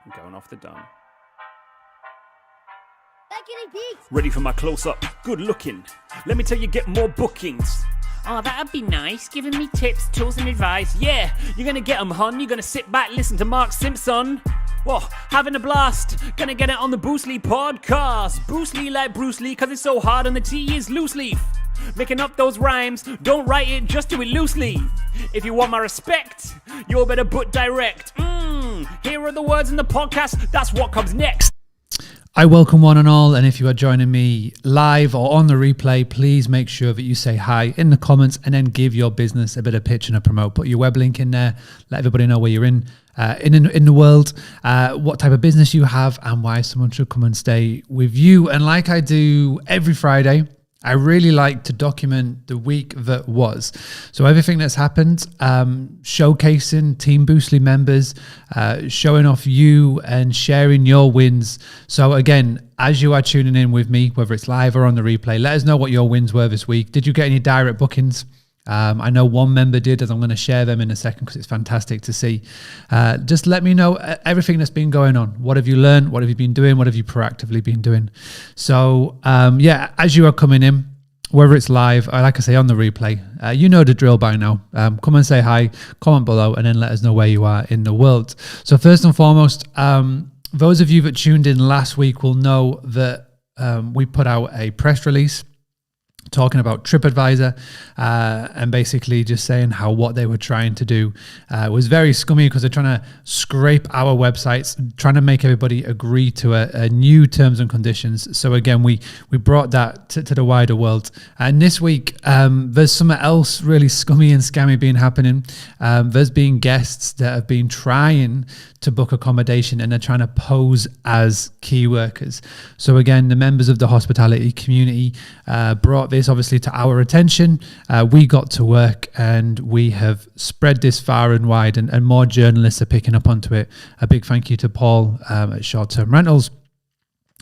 and going off the dome. Ready for my close-up? Good looking. Let me tell you, get more bookings. Oh, that'd be nice, giving me tips, tools and advice. Yeah, you're gonna get them, hon. You're gonna sit back, listen to Mark Simpson. Whoa, having a blast. Gonna get it on the Bruce Lee podcast. Bruce Lee like Bruce Lee, cause it's so hard and the T is loose leaf. Making up those rhymes, don't write it, just do it loosely. If you want my respect, you better put direct. Here are the words in the podcast, that's what comes next. I welcome one and all, and if you are joining me live or on the replay, please make sure that you say hi in the comments and then give your business a bit of pitch and a promote. Put your web link in there, let everybody know where you're in the world, what type of business you have, and why someone should come and stay with you. And like I do every Friday, I really like to document the week that was. So everything that's happened, showcasing Team Boostly members, showing off you and sharing your wins. So again, as you are tuning in with me, whether it's live or on the replay, let us know what your wins were this week. Did you get any direct bookings? I know one member did, as I'm going to share them in a second because it's fantastic to see. Just let me know everything that's been going on. What have you learned? What have you been doing? What have you proactively been doing? So, as you are coming in, whether it's live or like I say on the replay, you know the drill by now. Come and say hi, comment below, and then let us know where you are in the world. So first and foremost, those of you that tuned in last week will know that we put out a press release talking about TripAdvisor and basically just saying how what they were trying to do was very scummy because they're trying to scrape our websites, trying to make everybody agree to a new terms and conditions. So again, we brought that to the wider world. And this week, there's something else really scummy and scammy being happening. There's been guests that have been trying to book accommodation and they're trying to pose as key workers. So again, the members of the hospitality community brought this obviously to our attention. We got to work and we have spread this far and wide, and more journalists are picking up onto it. A big thank you to Paul at Short Term Rentals,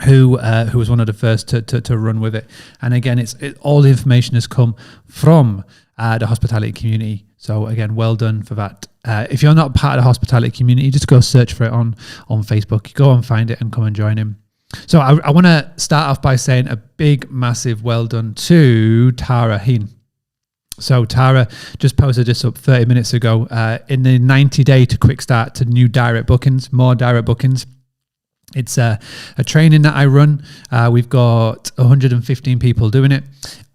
who was one of the first to run with it. And again, all the information has come from the hospitality community. So again, well done for that. If you're not part of the hospitality community, just go search for it on Facebook. Go and find it and come and join him. So I want to start off by saying a big, massive well done to Tara Heen. So Tara just posted this up 30 minutes ago in the 90-day to quick start to new direct bookings, more direct bookings. It's a training that I run. We've got 115 people doing it.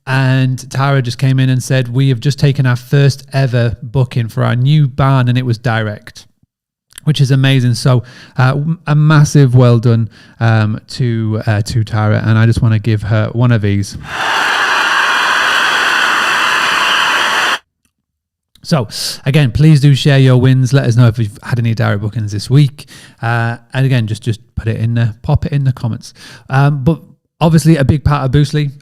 And Tara just came in and said, we have just taken our first ever booking for our new barn and it was direct, which is amazing. So a massive well done to Tara. And I just want to give her one of these. So again, please do share your wins. Let us know if you've had any direct bookings this week. And again, just put it in there, pop it in the comments. But obviously a big part of Boostly,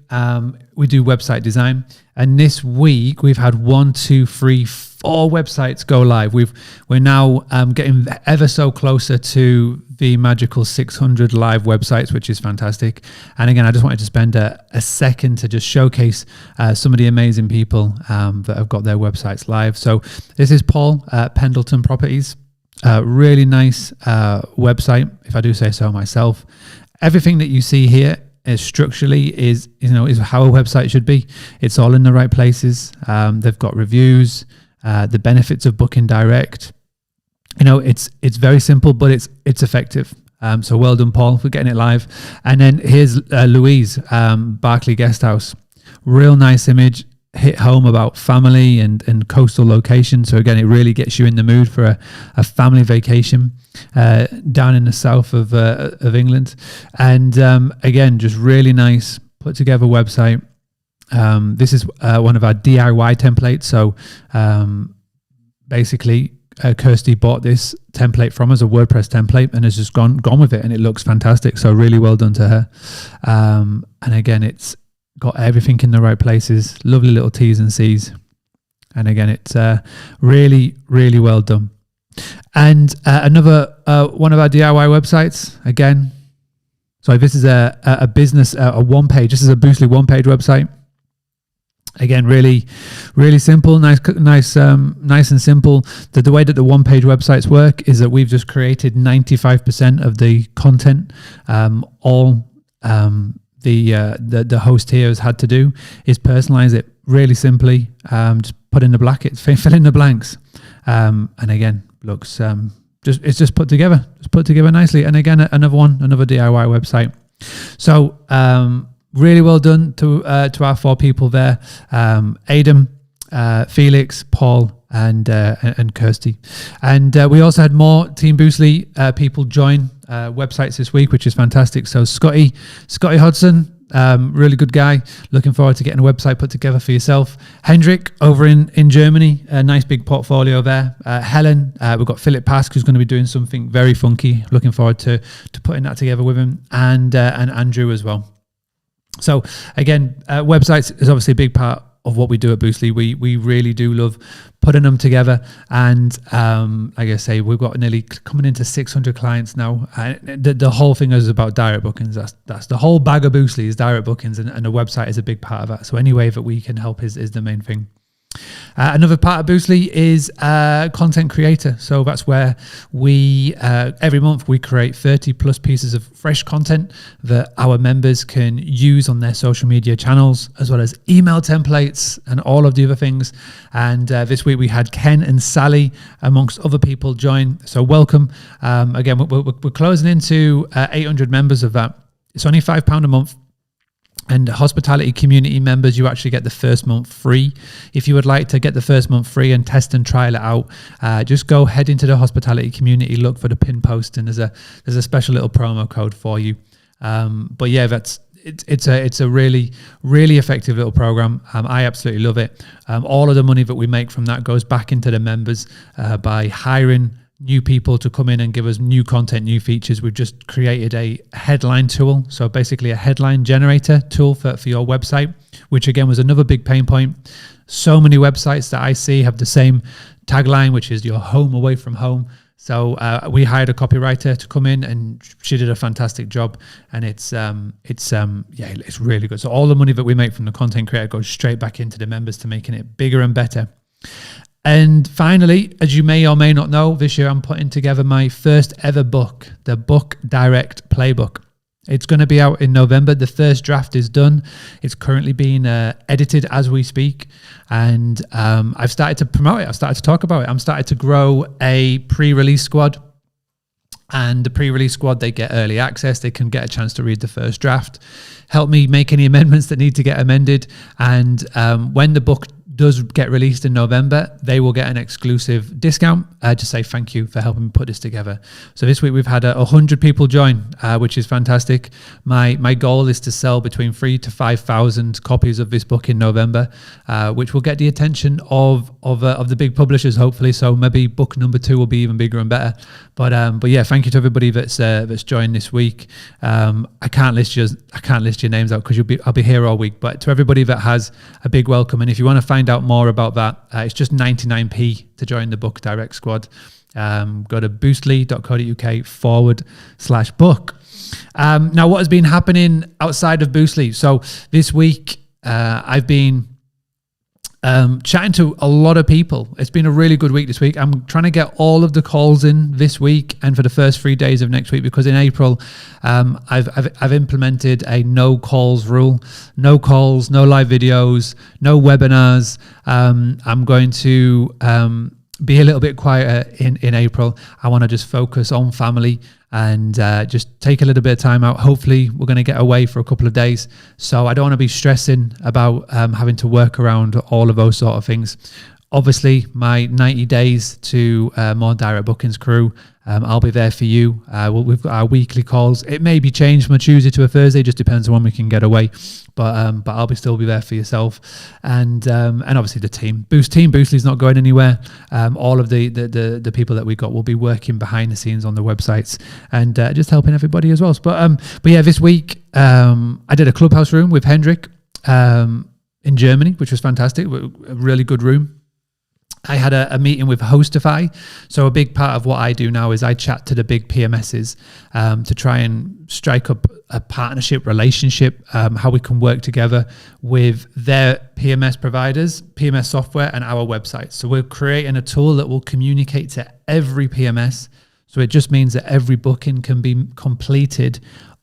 we do website design. And this week we've had 4 websites go live. We're now getting ever so closer to the magical 600 live websites, which is fantastic. And again, I just wanted to spend a second to just showcase some of the amazing people that have got their websites live. So this is Paul at Pendleton Properties. Really nice website, if I do say so myself. Everything that you see here is structurally is how a website should be. It's all in the right places. They've got reviews, the benefits of booking direct. It's very simple, but it's effective. So well done, Paul, for getting it live. And then here's Louise, Berkeley Guesthouse. Real nice image. Hit home about family and coastal location. So again, it really gets you in the mood for a family vacation down in the south of England. And again, just really nice put together website. This is one of our DIY templates. So basically, Kirsty bought this template from us, a WordPress template, and has just gone with it, and it looks fantastic. So really well done to her. And again, it's got everything in the right places, lovely little T's and C's. And again, it's really, really well done. And another one of our DIY websites, again, so this is a business, a one page, this is a Boostly one page website. Again, really, really simple, nice and simple. The way that the one-page websites work is that we've just created 95% of the content. All the host here has had to do is personalize it really simply. Just put in the brackets, fill in the blanks, and again, looks it's just put together nicely. And again, another DIY website. So really well done to our 4 people there, Adam, Felix, Paul, and Kirsty. And we also had more Team Boostly people join websites this week, which is fantastic. So Scotty Hodson, really good guy. Looking forward to getting a website put together for yourself. Hendrik over in Germany, a nice big portfolio there. Helen, we've got Philip Pask, who's going to be doing something very funky. Looking forward to putting that together with him, and Andrew as well. So again, websites is obviously a big part of what we do at Boostly. We really do love putting them together, and like I say, we've got nearly coming into 600 clients now. The whole thing is about direct bookings. That's the whole bag of Boostly is direct bookings, and the website is a big part of that. So any way that we can help is the main thing. Another part of Boostly is content creator. So that's where we every month we create 30 plus pieces of fresh content that our members can use on their social media channels, as well as email templates and all of the other things. And this week we had Ken and Sally, amongst other people, join. So welcome. Again, we're closing into 800 members of that. It's only £5 a month. And hospitality community members, you actually get the first month free. If you would like to get the first month free and test and trial it out, just go head into the hospitality community, look for the pin post, and there's a special little promo code for you. But yeah, it's a really, really effective little program. I absolutely love it. All of the money that we make from that goes back into the members by hiring new people to come in and give us new content, new features. We've just created a headline tool. So basically a headline generator tool for your website, which again was another big pain point. So many websites that I see have the same tagline, which is your home away from home. So we hired a copywriter to come in, and she did a fantastic job. And it's really good. So all the money that we make from the content creator goes straight back into the members to making it bigger and better. And finally, as you may or may not know, this year I'm putting together my first ever book, the Book Direct Playbook. It's going to be out in November. The first draft is done. It's currently being edited as we speak. And I've started to promote it. I've started to talk about it. I'm starting to grow a pre-release squad. And the pre-release squad, they get early access. They can get a chance to read the first draft, help me make any amendments that need to get amended. And when the book does get released in November, they will get an exclusive discount to say thank you for helping me put this together. So this week we've had 100 people join, which is fantastic. My goal is to sell between 3,000 to 5,000 copies of this book in November, which will get the attention of the big publishers, hopefully. So maybe book number 2 will be even bigger and better. But yeah, thank you to everybody that's joined this week. I can't list your names out because I'll be here all week. But to everybody that has, a big welcome. And if you want to find out more about that, it's just 99p to join the Book Direct Squad. Go to boostly.co.uk/book. Now, what has been happening outside of Boostly? So this week, I've been chatting to a lot of people. It's been a really good week this week. I'm trying to get all of the calls in this week and for the first 3 days of next week, because in April I've implemented a no calls rule. No calls, no live videos, no webinars. I'm going to be a little bit quieter in April. I want to just focus on family and just take a little bit of time out. Hopefully we're going to get away for a couple of days, so I don't want to be stressing about having to work around all of those sort of things. Obviously, my 90 days to more direct bookings crew, I'll be there for you. We've got our weekly calls. It may be changed from a Tuesday to a Thursday, just depends on when we can get away. But I'll still be there for yourself, and obviously the team Boostly's not going anywhere. All of the people that we got will be working behind the scenes on the websites and just helping everybody as well. But yeah, this week I did a clubhouse room with Hendrik in Germany, which was fantastic. A really good room. I had a meeting with Hostify. So a big part of what I do now is I chat to the big PMSs to try and strike up a partnership relationship, how we can work together with their PMS providers, PMS software, and our website. So we're creating a tool that will communicate to every PMS. So it just means that every booking can be completed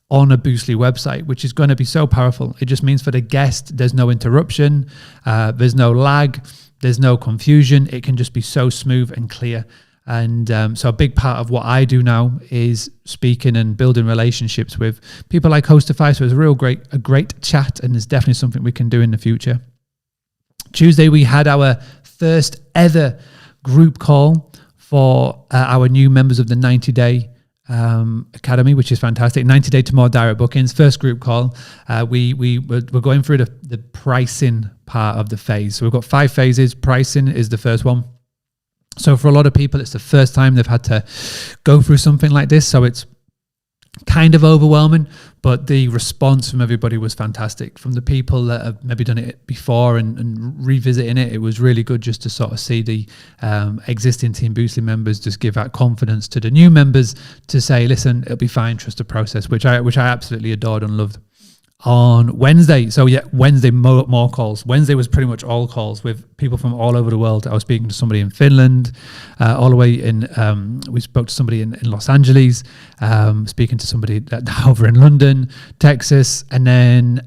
on a Boostly website, which is going to be so powerful. It just means for the guest, there's no interruption, there's no lag, there's no confusion. It can just be so smooth and clear. And so a big part of what I do now is speaking and building relationships with people like Hostify. So it's a great chat, and there's definitely something we can do in the future. Tuesday, we had our first ever group call for our new members of the 90-day Academy, which is fantastic. 90 day to more direct bookings. First group call. We're going through the pricing part of the phase. So we've got 5 phases. Pricing is the first one. So for a lot of people, it's the first time they've had to go through something like this. So it's kind of overwhelming, but the response from everybody was fantastic. From the people that have maybe done it before and revisiting it, it was really good just to sort of see the existing Team Boostly members just give that confidence to the new members to say, listen, it'll be fine, trust the process, which I absolutely adored and loved. On Wednesday, so yeah, Wednesday more calls. Wednesday was pretty much all calls with people from all over the world. I was speaking to somebody in Finland, all the way in, we spoke to somebody in Los Angeles, speaking to somebody over in London, Texas, and then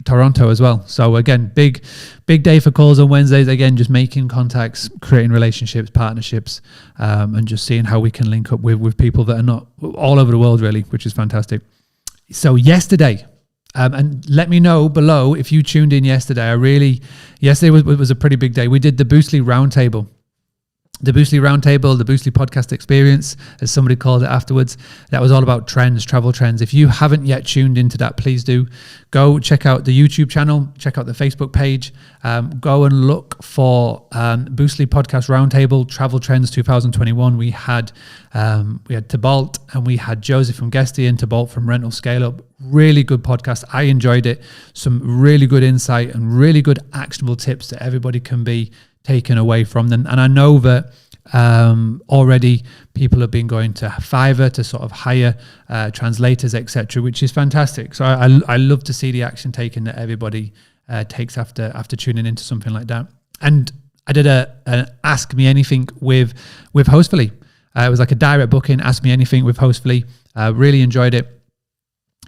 Toronto as well. So again, big day for calls on Wednesdays. Again, just making contacts, creating relationships, partnerships, and just seeing how we can link up with people that are not all over the world really, which is fantastic. So yesterday, and let me know below if you tuned in yesterday. Yesterday was a pretty big day. We did the Boostly Roundtable. The Boostly Roundtable, the Boostly Podcast Experience, as somebody called it afterwards. That was all about trends, travel trends. If you haven't yet tuned into that, please do. Go check out the YouTube channel, check out the Facebook page. Go and look for Boostly Podcast Roundtable, Travel Trends 2021. We had Tybalt and we had Joseph from Guesty and Tybalt from Rental Scale Up. Really good podcast. I enjoyed it. Some really good insight and really good actionable tips that everybody can be taken away from them. And I know that already people have been going to Fiverr to sort of hire translators, etc., which is fantastic. So I love to see the action taken that everybody takes after tuning into something like that. And I did an Ask Me Anything with Hostfully. It was like a direct booking, Ask Me Anything with Hostfully. Really enjoyed it.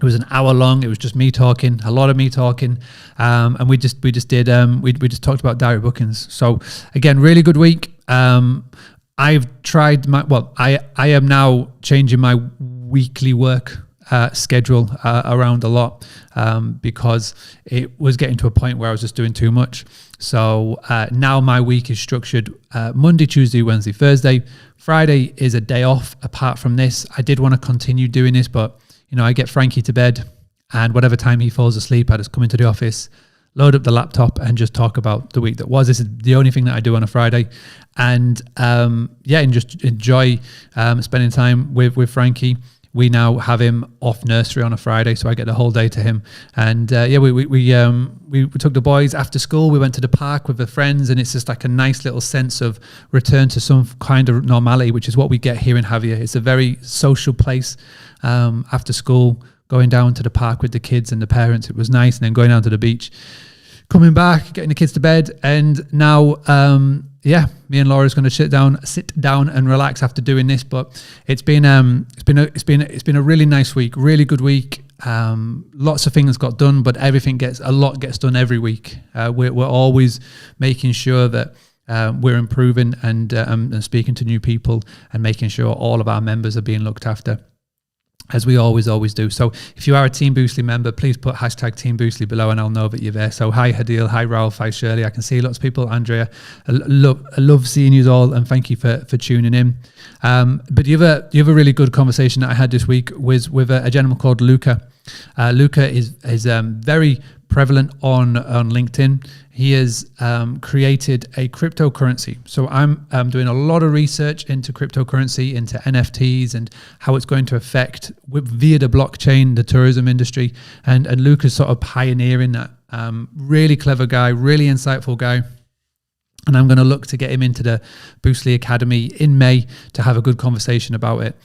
It was an hour long. It was just me talking, a lot of me talking, and we just talked about direct bookings. So again, really good week. I've tried I am now changing my weekly work schedule around a lot because it was getting to a point where I was just doing too much. So now my week is structured Monday, Tuesday, Wednesday, Thursday. Friday is a day off. Apart from this, I did want to continue doing this, but I get Frankie to bed, and whatever time he falls asleep, I just come into the office, load up the laptop, and just talk about the week that was. This is the only thing that I do on a Friday, and and just enjoy spending time with Frankie. We now have him off nursery on a Friday, so I get the whole day to him. And we took the boys after school. We went to the park with the friends, and it's just like a nice little sense of return to some kind of normality, which is what we get here in Javier. It's a very social place. After school, going down to the park with the kids and the parents, it was nice, and then going down to the beach, coming back, getting the kids to bed, and now me and Laura's going to sit down and relax after doing this. But it's been a really nice week, really good week. Lots of things got done, but everything gets done every week. We're always making sure that we're improving and speaking to new people and making sure all of our members are being looked after, as we always do. So if you are a Team Boostly member, please put hashtag Team Boostly below and I'll know that you're there. So hi Hadil, hi Ralph, hi Shirley. I can see lots of people. Andrea, I love seeing you all, and thank you for tuning in. But the other really good conversation that I had this week was with a gentleman called Luca. Luca is very prevalent on LinkedIn. He has created a cryptocurrency. So I'm doing a lot of research into cryptocurrency, into NFTs, and how it's going to affect via the blockchain, the tourism industry. And Luca's sort of pioneering that. Really clever guy, really insightful guy. And I'm going to look to get him into the Boostly Academy in May to have a good conversation about it.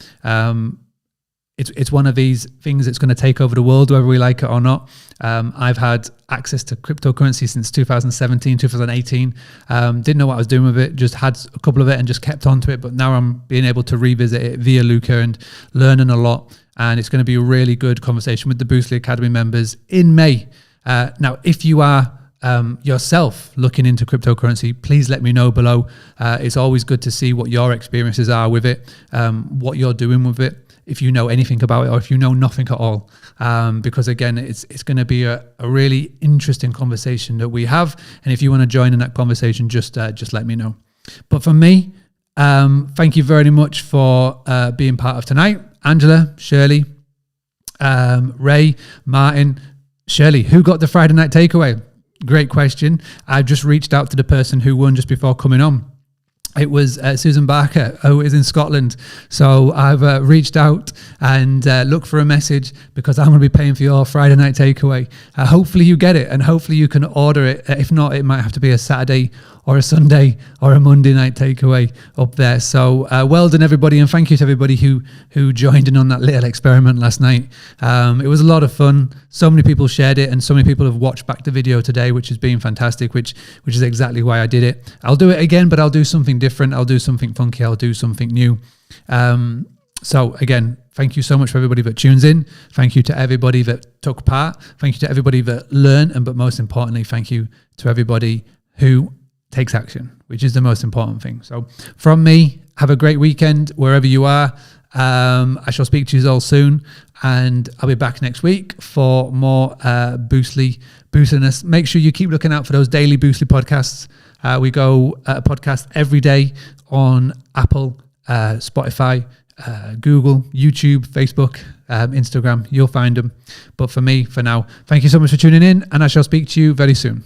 It's one of these things that's going to take over the world, whether we like it or not. I've had access to cryptocurrency since 2017, 2018. Didn't know what I was doing with it, just had a couple of it and just kept on to it. But now I'm being able to revisit it via Luca and learning a lot. And it's going to be a really good conversation with the Boostly Academy members in May. Now, if you are yourself looking into cryptocurrency, please let me know below. It's always good to see what your experiences are with it, what you're doing with it, if you know anything about it or if you know nothing at all. Because again, it's going to be a really interesting conversation that we have. And if you want to join in that conversation, just let me know. But for me, thank you very much for being part of tonight. Angela, Shirley, Ray, Martin. Shirley, who got the Friday night takeaway? Great question. I've just reached out to the person who won just before coming on. It was Susan Barker, who is in Scotland. So I've reached out and looked for a message because I'm going to be paying for your Friday night takeaway. Hopefully you get it and hopefully you can order it. If not, it might have to be a Saturday or a Sunday or a Monday night takeaway up there. So well done, everybody. And thank you to everybody who joined in on that little experiment last night. It was a lot of fun. So many people shared it and so many people have watched back the video today, which has been fantastic, which is exactly why I did it. I'll do it again, but I'll do something different. I'll do something funky. I'll do something new. So again, thank you so much for everybody that tunes in. Thank you to everybody that took part. Thank you to everybody that learned. But most importantly, thank you to everybody who takes action, which is the most important thing. So from me, have a great weekend wherever you are. I shall speak to you all soon, and I'll be back next week for more Boostliness. Make sure you keep looking out for those daily Boostly podcasts. We go podcast every day on Apple, Spotify, Google, YouTube, Facebook, Instagram. You'll find them. But for me, for now, thank you so much for tuning in, and I shall speak to you very soon.